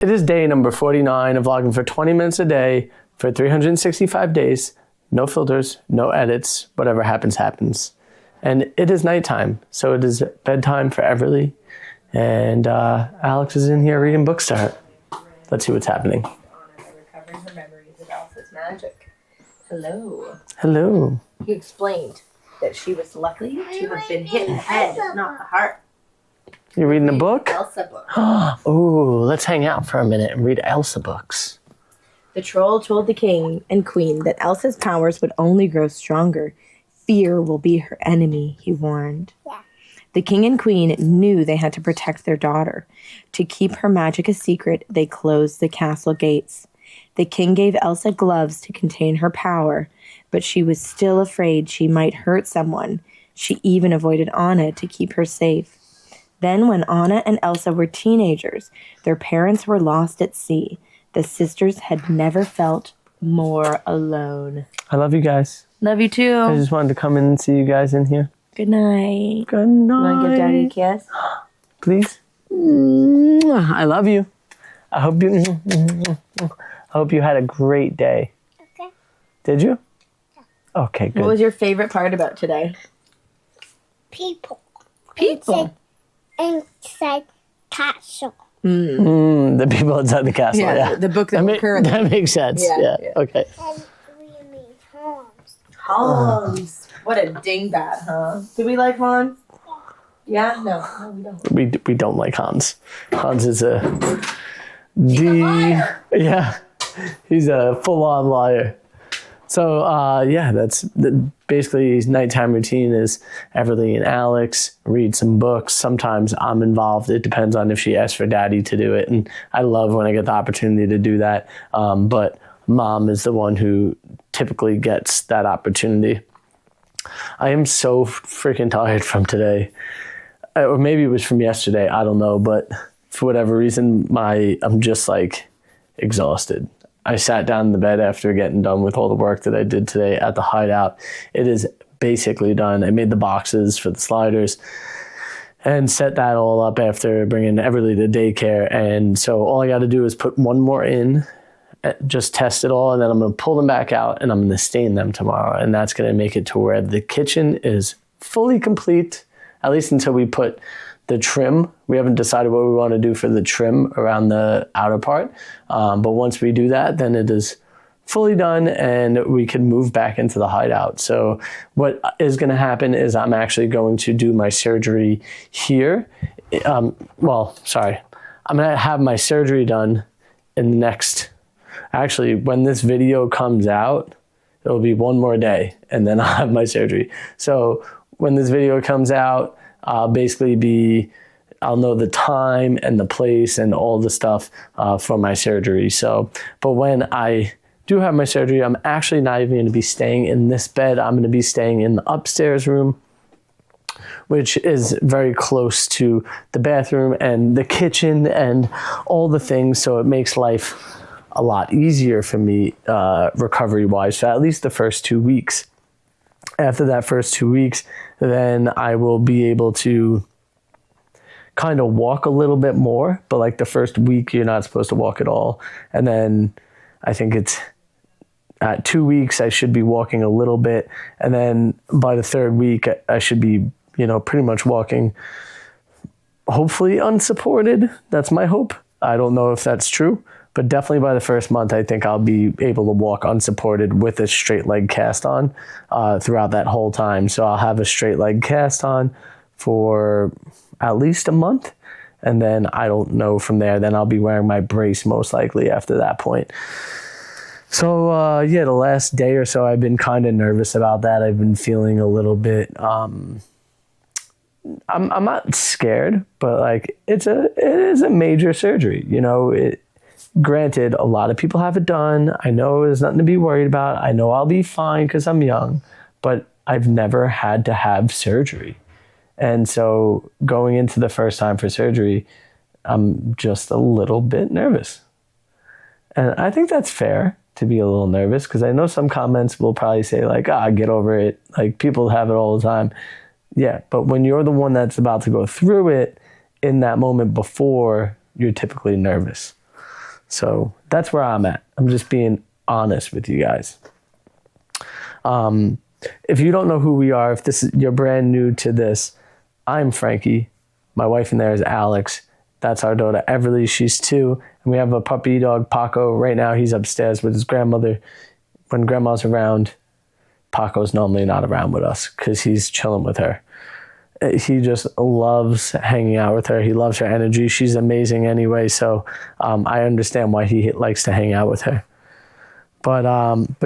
It is day number 49 of vlogging for 20 minutes a day for 365 days. No filters, no edits, whatever happens, happens. And it is nighttime, so it is bedtime for Everly. And Alex is in here reading books to her. Let's see what's happening. Recovering her memories of Elsa's magic. Hello. Hello. He explained that she was lucky to have been hit in the head, not the heart. You reading a book? Elsa book. Ooh, let's hang out for a minute and read Elsa books. The troll told the king and queen that Elsa's powers would only grow stronger. Fear will be her enemy, he warned. Yeah. The king and queen knew they had to protect their daughter. To keep her magic a secret, they closed the castle gates. The king gave Elsa gloves to contain her power, but she was still afraid she might hurt someone. She even avoided Anna to keep her safe. Then when Anna and Elsa were teenagers, their parents were lost at sea. The sisters had never felt more alone. I love you guys. Love you too. I just wanted to come in and see you guys in here. Good night. Good night. You want to give Daddy a kiss? Please. I love you. I hope you had a great day. Okay. Did you? Yeah. Okay, good. What was your favorite part about today? People. People. Inside castle. The people inside the castle, yeah. The book that we're currently... That makes sense, yeah. Okay. And we mean Hans. Hans. What a dingbat, huh? Do we like Hans? Yeah? No, we don't. We don't like Hans. Hans is a liar. Yeah, he's a full-on liar. So that's basically his nighttime routine is Everly and Alex read some books. Sometimes I'm involved. It depends on if she asks for Daddy to do it, and I love when I get the opportunity to do that. But Mom is the one who typically gets that opportunity. I am so freaking tired from today, or maybe it was from yesterday. I don't know, but for whatever reason, I'm just like exhausted. I sat down in the bed after getting done with all the work that I did today at the hideout. It is basically done. I made the boxes for the sliders and set that all up after bringing Everly to daycare. And so all I got to do is put one more in, just test it all, and then I'm going to pull them back out and I'm going to stain them tomorrow. And that's going to make it to where the kitchen is fully complete, at least until we put the trim. We haven't decided what we want to do for the trim around the outer part. But once we do that, then it is fully done and we can move back into the hideout. So what is going to happen is I'm actually going to do my surgery here. I'm going to have my surgery done in the next, actually, when this video comes out, it'll be one more day and then I'll have my surgery. So when this video comes out, I'll know the time and the place and all the stuff for my surgery. So, but when I do have my surgery, I'm actually not even going to be staying in this bed. I'm going to be staying in the upstairs room, which is very close to the bathroom and the kitchen and all the things. So it makes life a lot easier for me recovery-wise for at least the first 2 weeks. After that first 2 weeks, then I will be able to kind of walk a little bit more. But like the first week, you're not supposed to walk at all. And then I think it's at 2 weeks, I should be walking a little bit. And then by the third week, I should be, pretty much walking, hopefully unsupported. That's my hope. I don't know if that's true. But definitely by the first month, I think I'll be able to walk unsupported with a straight leg cast on throughout that whole time. So I'll have a straight leg cast on for at least a month. And then I don't know from there. Then I'll be wearing my brace most likely after that point. So the last day or so, I've been kind of nervous about that. I've been feeling a little bit, I'm not scared, but like it is a major surgery. Granted, a lot of people have it done. I know there's nothing to be worried about. I know I'll be fine because I'm young, but I've never had to have surgery. And so going into the first time for surgery, I'm just a little bit nervous. And I think that's fair to be a little nervous because I know some comments will probably say like, get over it. Like people have it all the time. Yeah, but when you're the one that's about to go through it in that moment before, you're typically nervous. So that's where I'm at. I'm just being honest with you guys. If you don't know who we are, if you're brand new to this, I'm Frankie. My wife in there is Alex. That's our daughter Everly. She's 2. And we have a puppy dog, Paco. Right now he's upstairs with his grandmother. When grandma's around, Paco's normally not around with us because he's chilling with her. He just loves hanging out with her. He loves her energy. She's amazing anyway. So I understand why he likes to hang out with her. But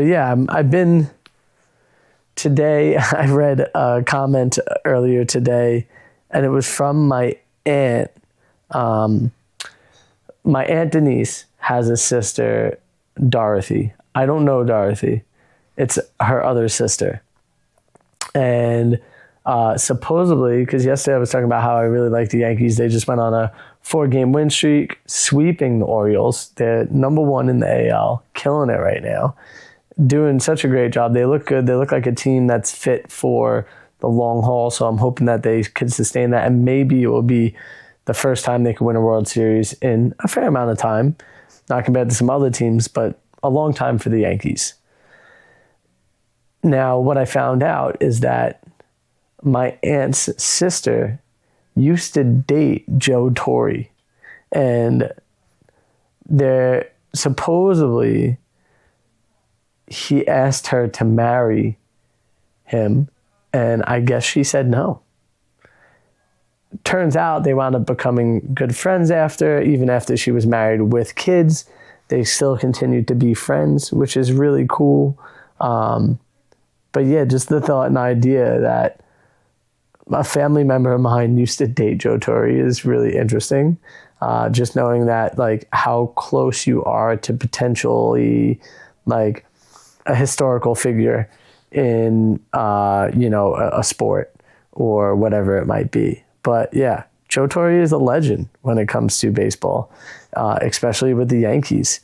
yeah, I've been... Today, I read a comment earlier today, and it was from my aunt. My aunt Denise has a sister, Dorothy. I don't know Dorothy. It's her other sister. And supposedly, because yesterday I was talking about how I really like the Yankees, they just went on a 4-game win streak, sweeping the Orioles. They're number 1 in the AL, killing it right now. Doing such a great job. They look good. They look like a team that's fit for the long haul. So I'm hoping that they could sustain that. And maybe it will be the first time they could win a World Series in a fair amount of time. Not compared to some other teams, but a long time for the Yankees. Now, what I found out is that my aunt's sister used to date Joe Torre. And they're supposedly... he asked her to marry him, and I guess she said no. Turns out they wound up becoming good friends even after she was married with kids. They still continued to be friends, which is really cool. But yeah, just the thought and idea that a family member of mine used to date Joe Torre is really interesting. Just knowing that, like, how close you are to potentially, like, a historical figure in, a sport or whatever it might be. But yeah, Joe Torre is a legend when it comes to baseball, especially with the Yankees.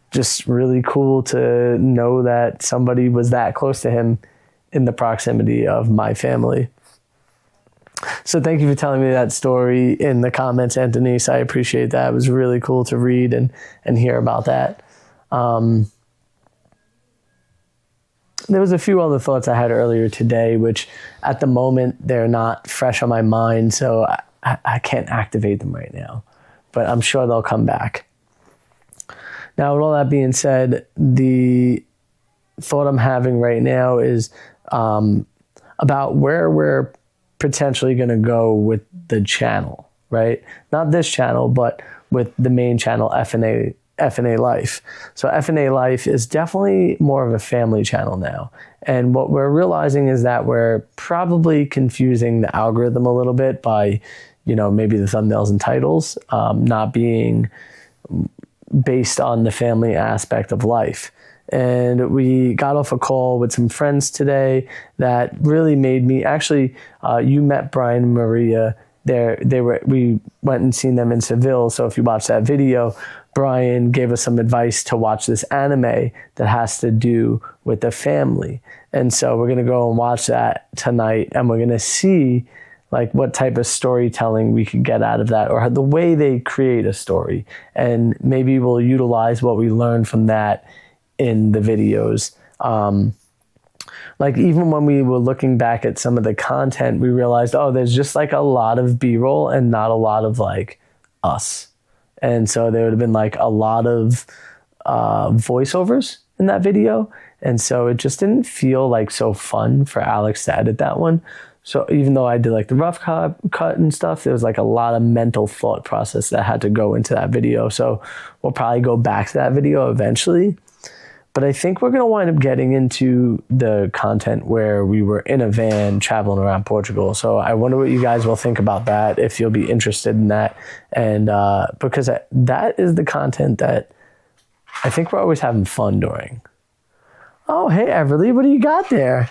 Just really cool to know that somebody was that close to him in the proximity of my family. So thank you for telling me that story in the comments, Anthony. I appreciate that. It was really cool to read and hear about that. There was a few other thoughts I had earlier today, which at the moment, they're not fresh on my mind, so I can't activate them right now. But I'm sure they'll come back. Now, with all that being said, the thought I'm having right now is about where we're potentially going to go with the channel, right? Not this channel, but with the main channel, FNA Life. So FNA Life is definitely more of a family channel now. And what we're realizing is that we're probably confusing the algorithm a little bit by, maybe the thumbnails and titles not being based on the family aspect of life. And we got off a call with some friends today that really made me, actually, you met Brian and Maria. We went and seen them in Seville. So if you watch that video, Brian gave us some advice to watch this anime that has to do with the family. And so we're going to go and watch that tonight, and we're going to see like what type of storytelling we could get out of that, or the way they create a story. And maybe we'll utilize what we learned from that in the videos. Like even when we were looking back at some of the content, we realized, there's just like a lot of B-roll and not a lot of like us. And so there would have been like a lot of voiceovers in that video. And so it just didn't feel like so fun for Alex to edit that one. So even though I did like the rough cut and stuff, there was like a lot of mental thought process that had to go into that video. So we'll probably go back to that video eventually. But I think we're going to wind up getting into the content where we were in a van traveling around Portugal. So I wonder what you guys will think about that, if you'll be interested in that. And because that is the content that I think we're always having fun during. Oh, hey, Everly, what do you got there?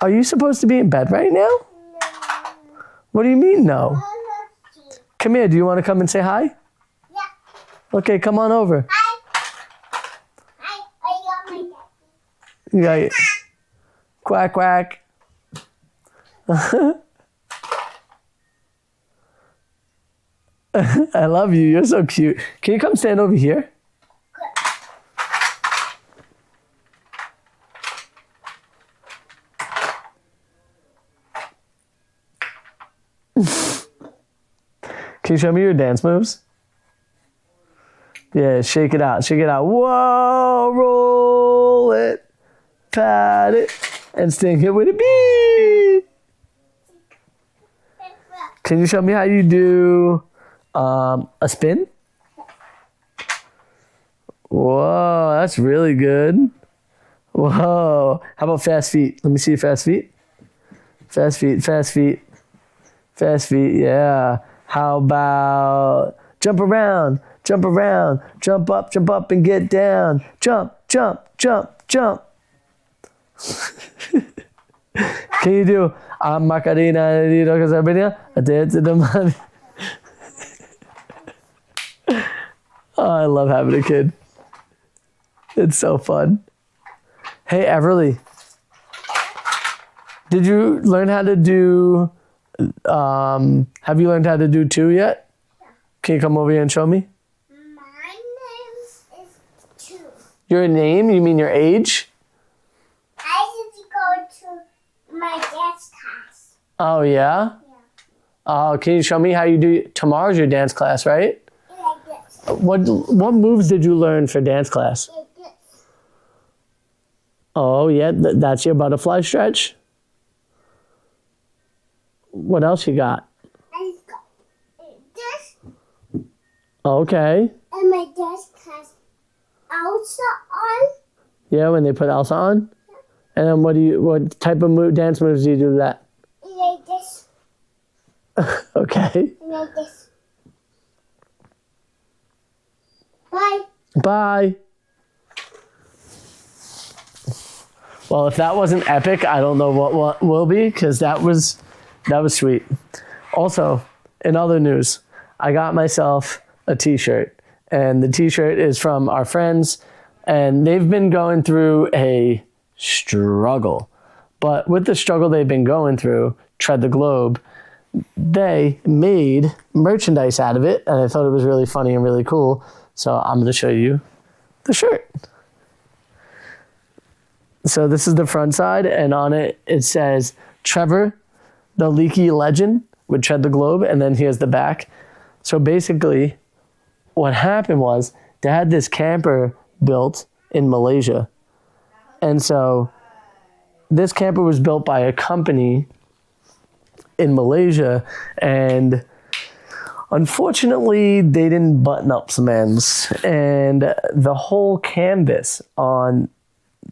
Are you supposed to be in bed right now? No. What do you mean, no? Come here. Do you want to come and say hi? Okay, come on over. Hi. I got my daddy. You got it. Quack, quack. I love you. You're so cute. Can you come stand over here? Can you show me your dance moves? Yeah, shake it out. Shake it out. Whoa, roll it, pat it, and sting it with a beat. Can you show me how you do a spin? Whoa, that's really good. Whoa. How about fast feet? Let me see your fast feet. Fast feet, fast feet. Fast feet, yeah. How about jump around, jump around, jump up and get down. Jump, jump, jump, jump. Can you do Macarena? Oh, I love having a kid. It's so fun. Hey, Everly. Did you learn how to do, have you learned how to do 2 yet? Yeah. Can you come over here and show me? My name is 2. Your name? You mean your age? I need to go to my dance class. Oh, yeah? Yeah. Oh, can you show me how you do, tomorrow's your dance class, right? Like this. What moves did you learn for dance class? Like this. Oh, yeah, that's your butterfly stretch? What else you got? I got this. Okay. And my dance class Elsa on. Yeah, when they put Elsa on? And then what type of dance moves do you do that? Like this. Okay. Like this. Bye. Bye. Well, if that wasn't epic, I don't know what will be, because that was sweet. Also, in other news, I got myself a t-shirt, and the t-shirt is from our friends, and they've been going through a struggle. But with the struggle they've been going through, Tread the Globe, they made merchandise out of it, and I thought it was really funny and really cool. So I'm going to show you the shirt. So this is the front side, and on it, it says, Trevor, the Leaky Legend, would Tread the Globe, and then here's the back. So basically, what happened was, they had this camper built in Malaysia. And so, this camper was built by a company in Malaysia, and unfortunately, they didn't button up some ends, and the whole canvas on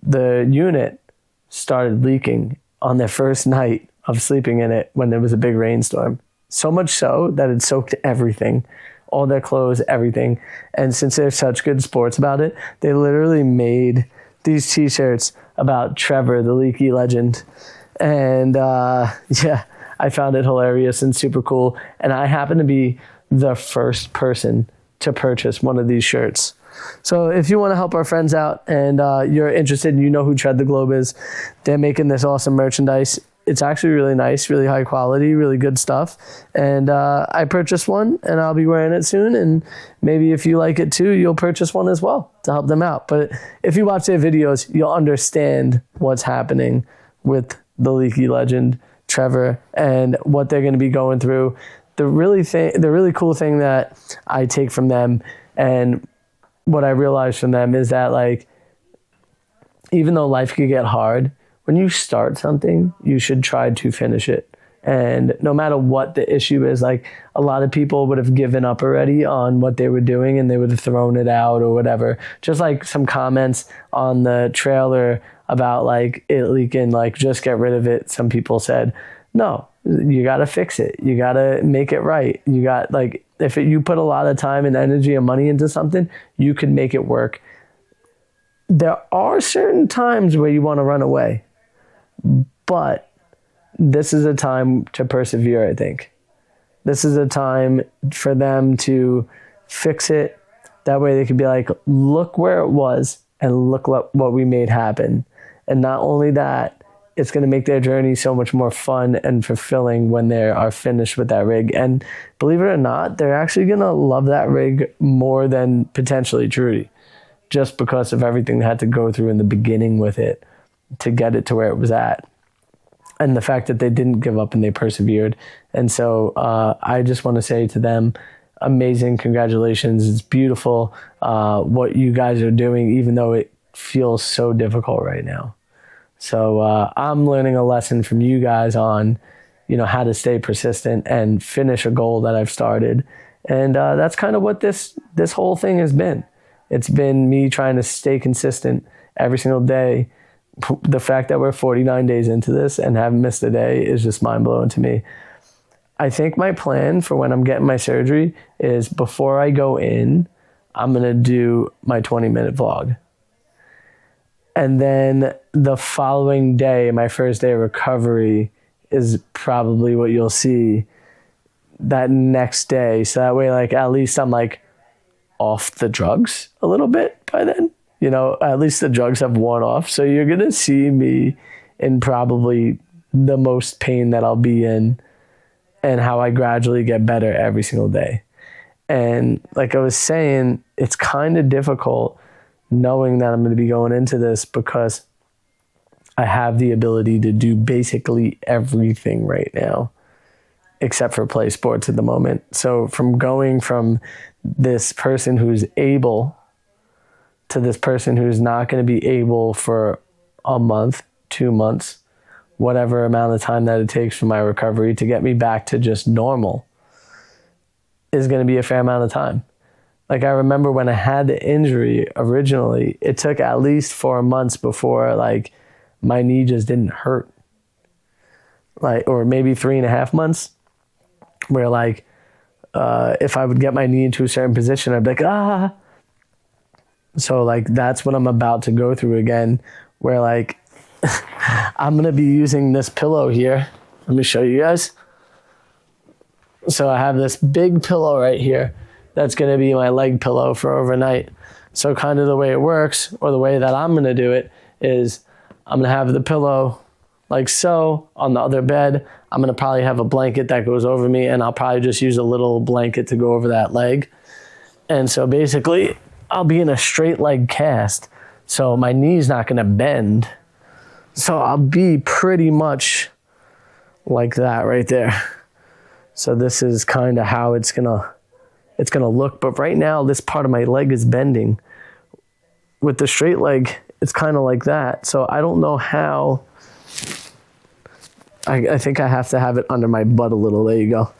the unit started leaking on their first night of sleeping in it when there was a big rainstorm. So much so that it soaked everything, all their clothes, everything. And since they're such good sports about it, they literally made these t-shirts about Trevor, the Leaky Legend. And yeah, I found it hilarious and super cool. And I happen to be the first person to purchase one of these shirts. So if you want to help our friends out and you're interested and you know who Tread the Globe is, they're making this awesome merchandise. It's actually really nice, really high quality, really good stuff. And I purchased one, and I'll be wearing it soon. And maybe if you like it too, you'll purchase one as well to help them out. But if you watch their videos, you'll understand what's happening with the Leaky Legend, Trevor, and what they're going to be going through. The really cool thing that I take from them, and what I realized from them, is that, like, even though life could get hard, when you start something, you should try to finish it. And no matter what the issue is, like, a lot of people would have given up already on what they were doing, and they would have thrown it out or whatever. Just like some comments on the trailer about, like, it leaking, like, just get rid of it. Some people said, no, you got to fix it. You got to make it right. You got, like, you put a lot of time and energy and money into something, you can make it work. There are certain times where you want to run away. But this is a time to persevere, I think. This is a time for them to fix it. That way they could be like, look where it was and look what we made happen. And not only that, it's going to make their journey so much more fun and fulfilling when they are finished with that rig. And believe it or not, they're actually going to love that rig more than potentially Trudy, just because of everything they had to go through in the beginning with it to get it to where it was at. And the fact that they didn't give up and they persevered. And so I just want to say to them, amazing, congratulations. It's beautiful what you guys are doing, even though it feels so difficult right now. So I'm learning a lesson from you guys on, how to stay persistent and finish a goal that I've started. And that's kind of what this whole thing has been. It's been me trying to stay consistent every single day. The fact that we're 49 days into this and haven't missed a day is just mind-blowing to me. I think my plan for when I'm getting my surgery is before I go in, I'm going to do my 20-minute vlog. And then the following day, my first day of recovery, is probably what you'll see that next day. So that way, at least I'm off the drugs a little bit by then. At least the drugs have worn off. So you're going to see me in probably the most pain that I'll be in and how I gradually get better every single day. And like I was saying, it's kind of difficult knowing that I'm going to be going into this because I have the ability to do basically everything right now, except for play sports at the moment. So from going from this person who's able to this person who's not going to be able for a month, 2 months, whatever amount of time that it takes for my recovery to get me back to just normal is going to be a fair amount of time. I remember when I had the injury originally, it took at least 4 months before my knee just didn't hurt. Or maybe 3.5 months where if I would get my knee into a certain position, I'd be like, ah. So that's what I'm about to go through again, where I'm going to be using this pillow here. Let me show you guys. So I have this big pillow right here. That's going to be my leg pillow for overnight. So kind of the way it works, or the way that I'm going to do it, is I'm going to have the pillow like so on the other bed. I'm going to probably have a blanket that goes over me, and I'll probably just use a little blanket to go over that leg. And so basically, I'll be in a straight leg cast. So my knee's not going to bend. So I'll be pretty much like that right there. So this is kind of how it's going to look. But right now, this part of my leg is bending. With the straight leg, it's kind of like that. So I don't know how. I think I have to have it under my butt a little. There you go.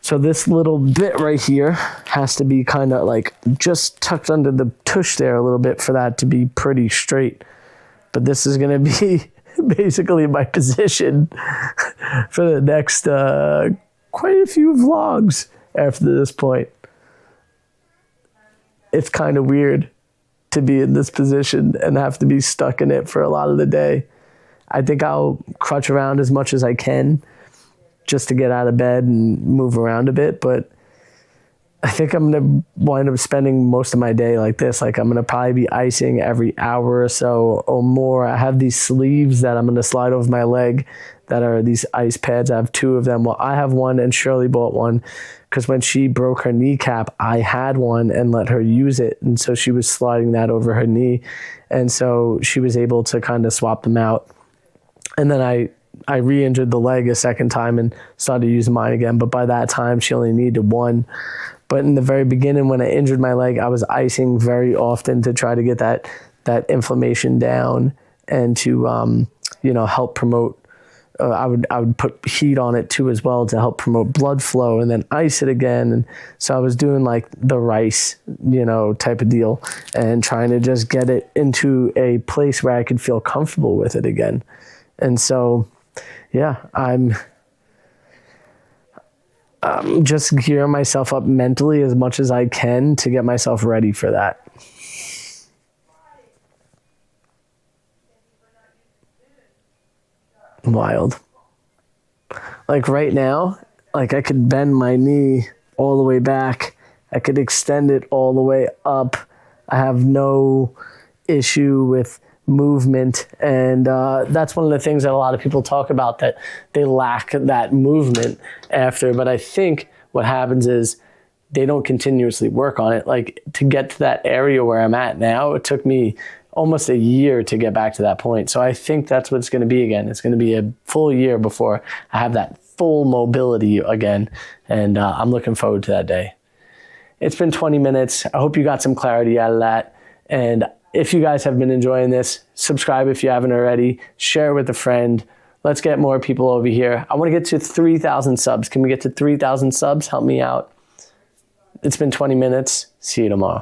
So this little bit right here has to be kind of just tucked under the tush there a little bit for that to be pretty straight. But this is going to be basically my position for the next quite a few vlogs after this point. It's kind of weird to be in this position and have to be stuck in it for a lot of the day. I think I'll crutch around as much as I can just to get out of bed and move around a bit. But I think I'm going to wind up spending most of my day like this. I'm going to probably be icing every hour or so or more. I have these sleeves that I'm going to slide over my leg that are these ice pads. I have 2 of them. Well, I have one and Shirley bought one because when she broke her kneecap, I had one and let her use it. And so she was sliding that over her knee. And so she was able to kind of swap them out. And then I re-injured the leg a second time and started using mine again. But by that time, she only needed one. But in the very beginning, when I injured my leg, I was icing very often to try to get that inflammation down and to help promote. I would put heat on it too as well to help promote blood flow, and then ice it again. And so I was doing the rice, type of deal, and trying to just get it into a place where I could feel comfortable with it again. And so, yeah, I'm just gearing myself up mentally as much as I can to get myself ready for that. Wild. Right now, I could bend my knee all the way back. I could extend it all the way up. I have no issue with movement. And that's one of the things that a lot of people talk about, that they lack that movement after. But I think what happens is they don't continuously work on it. Like, to get to that area where I'm at now, it took me almost a year to get back to that point. So I think that's what it's going to be again. It's going to be a full year before I have that full mobility again. And I'm looking forward to that day. It's been 20 minutes. I hope you got some clarity out of that. And if you guys have been enjoying this, subscribe if you haven't already. Share with a friend. Let's get more people over here. I want to get to 3,000 subs. Can we get to 3,000 subs? Help me out. It's been 20 minutes. See you tomorrow.